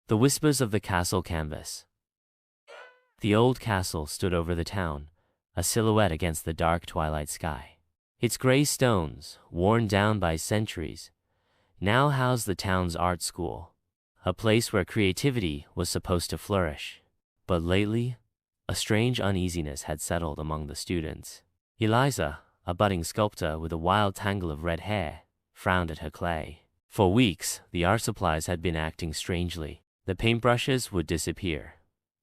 The Whispers of the Castle Canvas. The old castle stood over the town, a silhouette against the dark twilight sky. Its gray stones, worn down by centuries, now housed the town's art school, a place where creativity was supposed to flourish. But lately, a strange uneasiness had settled among the students. Eliza, a budding sculptor with a wild tangle of red hair, frowned at her clay. For weeks, the art supplies had been acting strangely. The paintbrushes would disappear,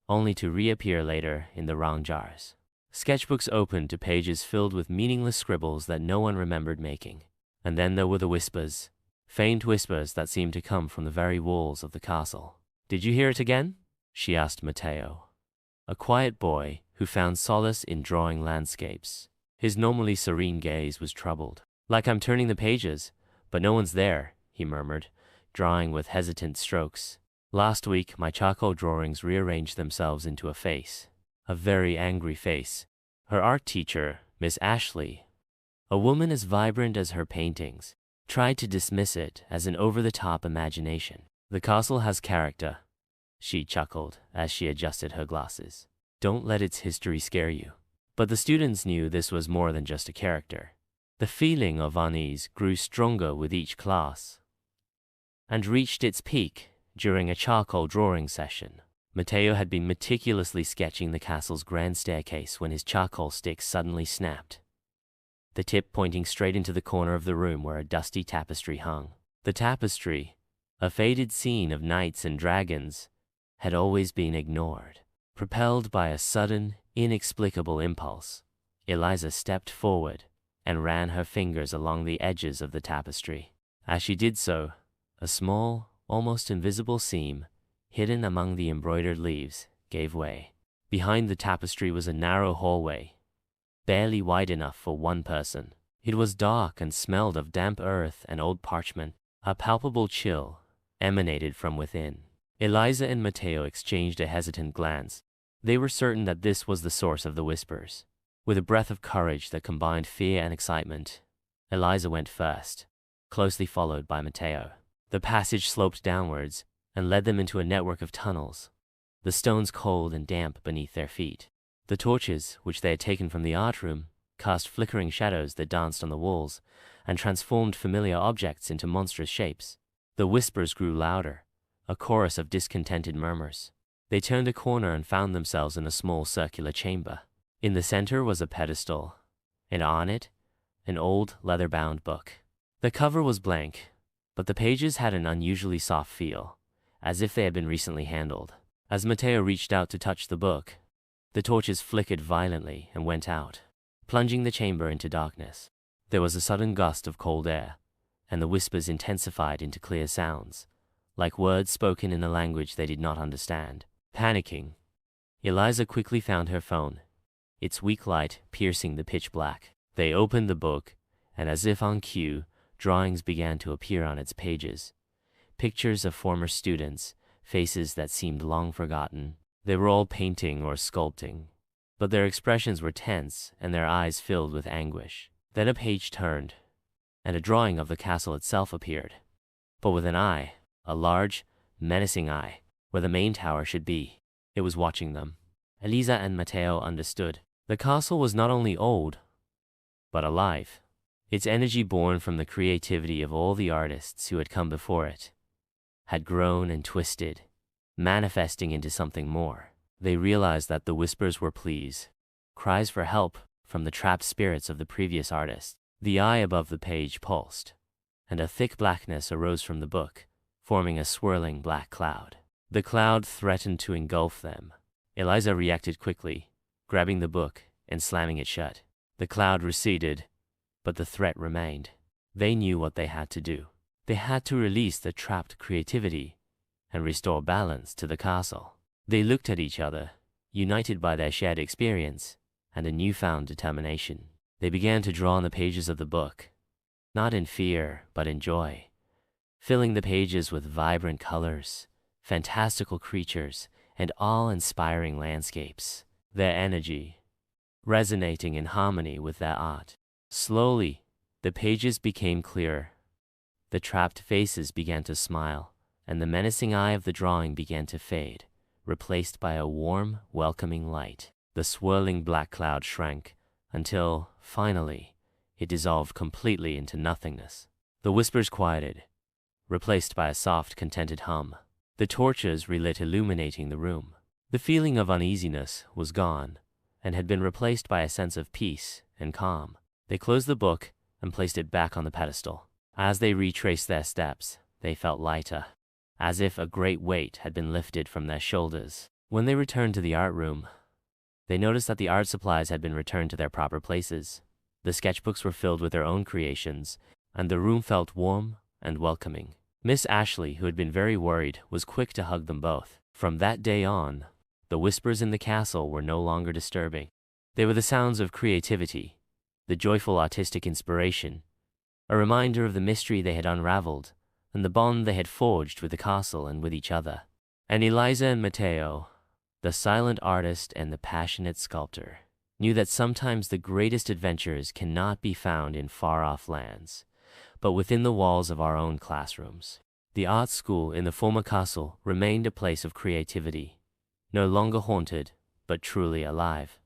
only to reappear later in the wrong jars. Sketchbooks opened to pages filled with meaningless scribbles that no one remembered making. And then there were the whispers, faint whispers that seemed to come from the very walls of the castle. "Did you hear it again?" she asked Matteo, a quiet boy who found solace in drawing landscapes. His normally serene gaze was troubled. "Like I'm turning the pages, but no one's there," he murmured, drawing with hesitant strokes. "Last week, my charcoal drawings rearranged themselves into a face. A very angry face. Her art teacher, Miss Ashley, a woman as vibrant as her paintings, tried to dismiss it as an over-the-top imagination. The castle has character," she chuckled as she adjusted her glasses. "Don't let its history scare you." But the students knew this was more than just a character. The feeling of unease grew stronger with each class and reached its peak during a charcoal drawing session. Matteo had been meticulously sketching the castle's grand staircase when his charcoal stick suddenly snapped, the tip pointing straight into the corner of the room where a dusty tapestry hung. The tapestry, a faded scene of knights and dragons, had always been ignored. Propelled by a sudden, inexplicable impulse, Eliza stepped forward and ran her fingers along the edges of the tapestry. As she did so, a small, almost invisible seam, hidden among the embroidered leaves, gave way. Behind the tapestry was a narrow hallway, barely wide enough for one person. It was dark and smelled of damp earth and old parchment. A palpable chill emanated from within. Eliza and Matteo exchanged a hesitant glance. They were certain that this was the source of the whispers. With a breath of courage that combined fear and excitement, Eliza went first, closely followed by Matteo. The passage sloped downwards and led them into a network of tunnels, the stones cold and damp beneath their feet. The torches, which they had taken from the art room, cast flickering shadows that danced on the walls and transformed familiar objects into monstrous shapes. The whispers grew louder, a chorus of discontented murmurs. They turned a corner and found themselves in a small circular chamber. In the center was a pedestal, and on it, an old leather-bound book. The cover was blank, but the pages had an unusually soft feel, as if they had been recently handled. As Matteo reached out to touch the book, the torches flickered violently and went out, plunging the chamber into darkness. There was a sudden gust of cold air, and the whispers intensified into clear sounds, like words spoken in a language they did not understand. Panicking, Eliza quickly found her phone, its weak light piercing the pitch black. They opened the book, and as if on cue, drawings began to appear on its pages. Pictures of former students, faces that seemed long forgotten. They were all painting or sculpting, but their expressions were tense and their eyes filled with anguish. Then a page turned, and a drawing of the castle itself appeared, but with an eye, a large, menacing eye, where the main tower should be. It was watching them. Eliza and Matteo understood. The castle was not only old, but alive. Its energy, born from the creativity of all the artists who had come before it, had grown and twisted, manifesting into something more. They realized that the whispers were pleas, cries for help from the trapped spirits of the previous artists. The eye above the page pulsed, and a thick blackness arose from the book, forming a swirling black cloud. The cloud threatened to engulf them. Eliza reacted quickly, grabbing the book and slamming it shut. The cloud receded, but the threat remained. They knew what they had to do. They had to release the trapped creativity and restore balance to the castle. They looked at each other, united by their shared experience and a newfound determination. They began to draw on the pages of the book, not in fear, but in joy, filling the pages with vibrant colors, fantastical creatures, and awe-inspiring landscapes. Their energy, resonating in harmony with their art. Slowly, the pages became clearer. The trapped faces began to smile, and the menacing eye of the drawing began to fade, replaced by a warm, welcoming light. The swirling black cloud shrank until, finally, it dissolved completely into nothingness. The whispers quieted, replaced by a soft, contented hum. The torches relit, illuminating the room. The feeling of uneasiness was gone and had been replaced by a sense of peace and calm. They closed the book and placed it back on the pedestal. As they retraced their steps, they felt lighter, as if a great weight had been lifted from their shoulders. When they returned to the art room, they noticed that the art supplies had been returned to their proper places. The sketchbooks were filled with their own creations, and the room felt warm and welcoming. Miss Ashley, who had been very worried, was quick to hug them both. From that day on, the whispers in the castle were no longer disturbing. They were the sounds of creativity, the joyful artistic inspiration, a reminder of the mystery they had unraveled and the bond they had forged with the castle and with each other. And Eliza and Matteo, the silent artist and the passionate sculptor, knew that sometimes the greatest adventures cannot be found in far-off lands, but within the walls of our own classrooms. The art school in the former castle remained a place of creativity, no longer haunted, but truly alive.